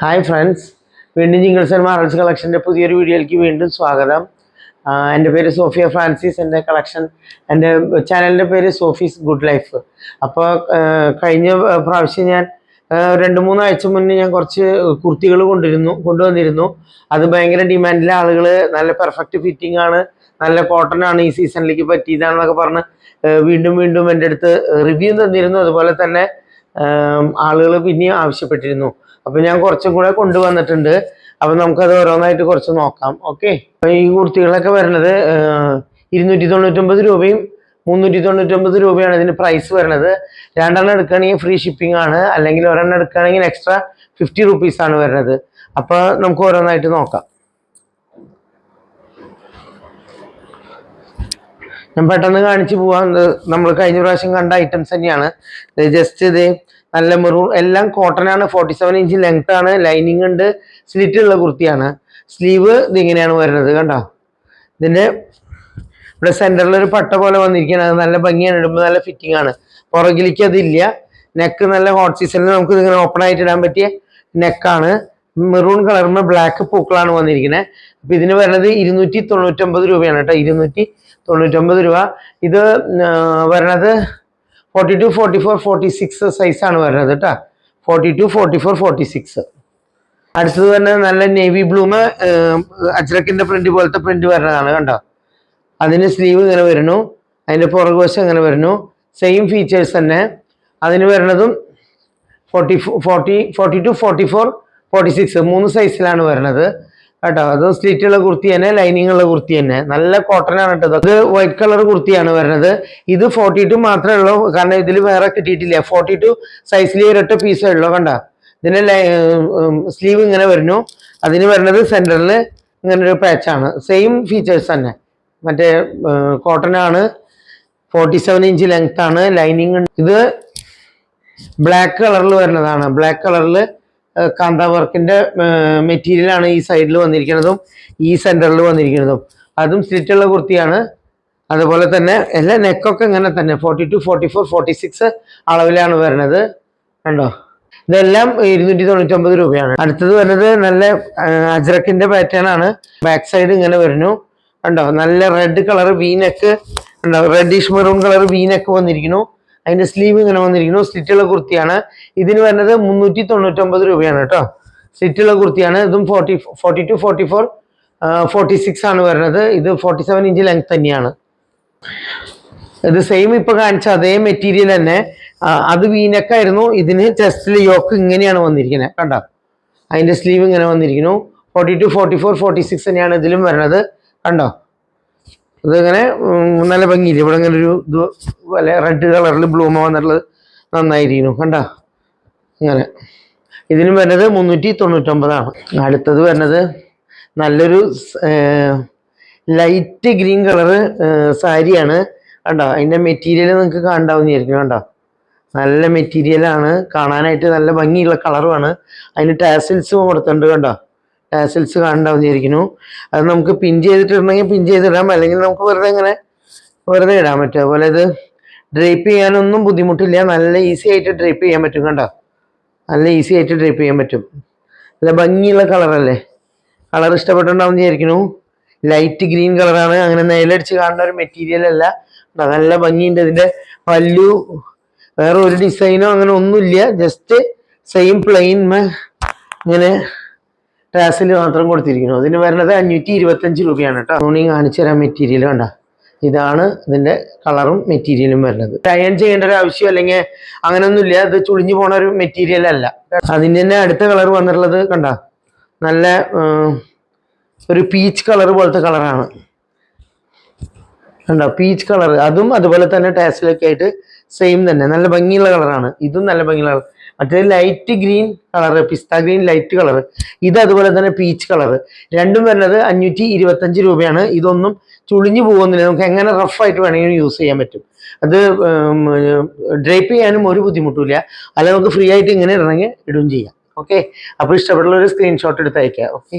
Hi friends, വീണ്ടും jingles and Marvels കളക്ഷൻ്റെ പുതിയൊരു വീഡിയോയിലേക്ക് വീണ്ടും സ്വാഗതം. എൻ്റെ പേര് സോഫിയ ഫ്രാൻസിസ്. എൻ്റെ എൻ്റെ ചാനലിൻ്റെ പേര് സോഫീസ് ഗുഡ് ലൈഫ്. അപ്പോൾ കഴിഞ്ഞ പ്രാവശ്യം ഞാൻ 2-3 ആഴ്ച മുന്നേ ഞാൻ കുറച്ച് കുർത്തികൾ കൊണ്ടുവന്നിരുന്നു. അത് ഭയങ്കര ഡിമാൻഡിലെ ആളുകൾ നല്ല പെർഫെക്റ്റ് ഫിറ്റിംഗ് ആണ്, നല്ല കോട്ടൺ ആണ്, ഈ സീസണിലേക്ക് പറ്റിയതാണെന്നൊക്കെ പറഞ്ഞ് വീണ്ടും വീണ്ടും എൻ്റെ അടുത്ത് റിവ്യൂ തന്നിരുന്നു. അതുപോലെ തന്നെ ആളുകൾ പിന്നെയും ആവശ്യപ്പെട്ടിരുന്നു. അപ്പോൾ ഞാൻ കുറച്ചും കൂടെ കൊണ്ടുവന്നിട്ടുണ്ട്. അപ്പോൾ നമുക്കത് ഓരോന്നായിട്ട് കുറച്ച് നോക്കാം. ഓക്കെ, ഈ കുർത്തികളൊക്കെ വരുന്നത് 299 രൂപയും 399 രൂപയാണ് ഇതിന് പ്രൈസ് വരുന്നത്. 2 എടുക്കുകയാണെങ്കിൽ ഫ്രീ ഷിപ്പിംഗ് ആണ്, അല്ലെങ്കിൽ ഒരെണ്ണം എടുക്കുകയാണെങ്കിൽ എക്സ്ട്രാ 50 റുപ്പീസാണ് വരുന്നത്. അപ്പോൾ നമുക്ക് ഓരോന്നായിട്ട് നോക്കാം. ഞാൻ പെട്ടെന്ന് കാണിച്ചു പോവാൻ. നമ്മൾ കഴിഞ്ഞ പ്രാവശ്യം കണ്ട ഐറ്റംസ് തന്നെയാണ്. ജസ്റ്റ് ഇത് നല്ല മെറൂൺ, എല്ലാം കോട്ടൺ ആണ്, 47 ഇഞ്ച് ലെങ്ത് ആണ്, ലൈനിങ് ഉണ്ട്, സ്ലിറ്റ് ഉള്ള കുർത്തിയാണ്. സ്ലീവ് ഇതിങ്ങനെയാണ് വരുന്നത്, കണ്ടോ. ഇതിൻ്റെ ഇവിടെ സെൻറ്ററിൽ ഒരു പട്ട പോലെ വന്നിരിക്കുകയാണ്. അത് നല്ല ഭംഗിയാണ്, ഇടുമ്പോൾ നല്ല ഫിറ്റിംഗ് ആണ്. പുറകിലേക്ക് അതില്ല. നെക്ക് നല്ല ഹോട്ട് സീസണിൽ നമുക്ക് ഇതിങ്ങനെ ഓപ്പൺ ആയിട്ട് ഇടാൻ പറ്റിയ നെക്കാണ്. മെറൂൺ കളറിന് ബ്ലാക്ക് പൂക്കളാണ് വന്നിരിക്കുന്നത്. അപ്പം ഇതിന് വരുന്നത് 299 രൂപയാണ് കേട്ടോ. 299 രൂപ. ഇത് വരണത് 42, 44, 46 സൈസാണ് വരുന്നത് കേട്ടോ. 42, 44, 46. അടുത്തത് തന്നെ നല്ല നേവി ബ്ലൂമ് അജ്രക്കിന്റെ പ്രിന്റ് പോലത്തെ പ്രിന്റ് വരുന്നതാണ്, കണ്ടോ. അതിന് സ്ലീവ് ഇങ്ങനെ വരുന്നു, അതിന്റെ പുറകുവശം ഇങ്ങനെ വരുന്നു, സെയിം ഫീച്ചേഴ്സ് തന്നെ. അതിന് വരുന്നതും 42, 44, 46 3 സൈസിലാണ് വരുന്നത് കേട്ടോ. അത് സ്ലിറ്റ് ഉള്ള കുർത്തി തന്നെ, ലൈനിങ് ഉള്ള കുർത്തി തന്നെ, നല്ല കോട്ടൺ ആണ് കേട്ടോ. അത് വൈറ്റ് കളർ കുർത്തിയാണ് വരുന്നത്. ഇത് 42 മാത്രമേ ഉള്ളൂ, കാരണം ഇതിൽ വേറെ കിട്ടിയിട്ടില്ല. 42 സൈസിൽ ഒരൊറ്റ പീസേ ഉള്ളൂ, കണ്ട. ഇതിന് സ്ലീവ് ഇങ്ങനെ വരുന്നു. അതിന് വരുന്നത് സെന്ററിൽ ഇങ്ങനെ ഒരു പാച്ചാണ്. സെയിം ഫീച്ചേഴ്സ് തന്നെ, മറ്റേ കോട്ടൺ ആണ്, 47 ഇഞ്ച് ലെങ്ത് ആണ്, ലൈനിങ്. ഇത് ബ്ലാക്ക് കളറിൽ വരുന്നതാണ്. ബ്ലാക്ക് കളറിൽ കാന്ത വർക്കിന്റെ മെറ്റീരിയൽ ആണ് ഈ സൈഡിൽ വന്നിരിക്കുന്നതും ഈ സെന്ററിൽ വന്നിരിക്കുന്നതും. അതും സ്ലിറ്റുള്ള കുർത്തിയാണ്. അതുപോലെ തന്നെ എല്ലാ നെക്കൊക്കെ ഇങ്ങനെ തന്നെ 42, 44, 46 അളവിലാണ് വരുന്നത്, കണ്ടോ. ഇതെല്ലാം 299 രൂപയാണ്. അടുത്തത് വരുന്നത് നല്ല അജ്രക്കിന്റെ പാറ്റേൺ ആണ്. ബാക്ക് സൈഡ് ഇങ്ങനെ വരുന്നു, കണ്ടോ. നല്ല റെഡ് കളർ വീനെക്ക്, കണ്ടോ. റെഡിഷ് മെറൂൺ കളർ വീനെക്ക് വന്നിരിക്കുന്നു. അതിന്റെ സ്ലീവ് ഇങ്ങനെ വന്നിരിക്കുന്നു. സ്ലിറ്റുള്ള കുർത്തിയാണ്. ഇതിന് വരുന്നത് 399 രൂപയാണ് കേട്ടോ. സ്ലിറ്റുള്ള കുർത്തിയാണ്. ഇതും 42, 44, 46 ആണ് വരുന്നത്. ഇത് 47 ഇഞ്ച് ലെങ്ത് തന്നെയാണ്. ഇത് സെയിം ഇപ്പൊ കാണിച്ച അതേ മെറ്റീരിയൽ തന്നെ. അത് വീനക്കായിരുന്നു. ഇതിന് ചെസ്റ്റിൽ യോക്ക് ഇങ്ങനെയാണ് വന്നിരിക്കുന്നത്, കണ്ടോ. അതിന്റെ സ്ലീവ് ഇങ്ങനെ വന്നിരിക്കുന്നു. 42, 44, 46 തന്നെയാണ് ഇതിലും വരുന്നത്, കണ്ടോ. ഇതിങ്ങനെ നല്ല ഭംഗിയില്ല. ഇവിടെ ഇങ്ങനെ ഒരു ഇത് വല്ല റെഡ് കളറിൽ ബ്ലൂമ വന്നിട്ടുള്ളത് നന്നായിരിക്കുന്നു, കണ്ടോ. ഇങ്ങനെ ഇതിനും വരുന്നത് 399 അടുത്തത് വരുന്നത് നല്ലൊരു ലൈറ്റ് ഗ്രീൻ കളറ് സാരിയാണ്, കണ്ടോ. അതിൻ്റെ മെറ്റീരിയൽ നിങ്ങൾക്ക് കാണാവുന്നതായിരിക്കും, കണ്ടോ. നല്ല മെറ്റീരിയലാണ്, കാണാനായിട്ട് നല്ല ഭംഗിയുള്ള കളറുമാണ്. അതിന് ടാസിൽസും കൊടുത്തിട്ടുണ്ട്, കണ്ടോ. ടാസിൽസ് കാണാവുന്നതായിരിക്കുന്നു. അത് നമുക്ക് പിൻ ചെയ്തിട്ടുണ്ടെങ്കിൽ പിൻ ചെയ്തിടാം, അല്ലെങ്കിൽ നമുക്ക് വെറുതെ ഇടാൻ പറ്റും. അതുപോലെ ഇത് ഡ്രൈപ്പ് ചെയ്യാനൊന്നും ബുദ്ധിമുട്ടില്ല, നല്ല ഈസി ആയിട്ട് ഡ്രൈപ്പ് ചെയ്യാൻ പറ്റും, കണ്ടോ. നല്ല ഈസി ആയിട്ട് ഡ്രൈപ്പ് ചെയ്യാൻ പറ്റും. നല്ല ഭംഗിയുള്ള കളറല്ലേ. കളർ ഇഷ്ടപ്പെട്ടുണ്ടാവും വിചാരിക്കുന്നു. ലൈറ്റ് ഗ്രീൻ കളറാണ്. അങ്ങനെ നെയിലടിച്ച് കാണുന്ന ഒരു മെറ്റീരിയൽ അല്ല, നല്ല ഭംഗിയുണ്ട്. ഇതിൻ്റെ പല്ലു വേറെ ഒരു ഡിസൈനോ അങ്ങനെ ഒന്നുമില്ല, ജസ്റ്റ് സെയിം പ്ലെയിൻ ഇങ്ങനെ ടാസിൽ മാത്രം കൊടുത്തിരിക്കുന്നു. അതിന് വരുന്നത് 525 രൂപയാണ് കേട്ടോ. തുണി കാണിച്ചു തരാൻ മെറ്റീരിയൽ, കണ്ട. ഇതാണ് ഇതിന്റെ കളറും മെറ്റീരിയലും വരുന്നത്. അയൺ ചെയ്യേണ്ട ഒരു ആവശ്യം അല്ലെങ്കിൽ അങ്ങനെയൊന്നുമില്ല. ഇത് ചുളിഞ്ഞു പോണ ഒരു മെറ്റീരിയൽ അല്ല. അതിൻ്റെ തന്നെ അടുത്ത കളർ വന്നിട്ടുള്ളത്, കണ്ട. നല്ല ഒരു പീച്ച് കളർ പോലത്തെ കളറാണ്, കണ്ടോ. Peach colour. അതും അതുപോലെ തന്നെ ടാസിലൊക്കെ ആയിട്ട് സെയിം തന്നെ, നല്ല ഭംഗിയുള്ള കളറാണ്. ഇതും നല്ല ഭംഗിയുള്ള കളർ. മറ്റേ ലൈറ്റ് ഗ്രീൻ കളർ, പിസ്ത ഗ്രീൻ ലൈറ്റ് കളർ. ഇത് അതുപോലെ തന്നെ പീച്ച് കളർ. രണ്ടും വരുന്നത് 525 രൂപയാണ്. ഇതൊന്നും ചുളിഞ്ഞു പോകുന്നില്ല, നമുക്ക് എങ്ങനെ റഫായിട്ട് വേണമെങ്കിലും യൂസ് ചെയ്യാൻ പറ്റും. അത് ഡ്രൈപ്പ് ചെയ്യാനും ഒരു ബുദ്ധിമുട്ടില്ല. അല്ല, നമുക്ക് ഫ്രീ ആയിട്ട് ഇങ്ങനെ ഇടണമെങ്കിൽ ഇടുകയും ചെയ്യാം. ഓക്കെ, അപ്പോൾ ഇഷ്ടപ്പെട്ടുള്ള ഒരു സ്ക്രീൻഷോട്ട് എടുത്ത് അയക്കാം. ഓക്കെ.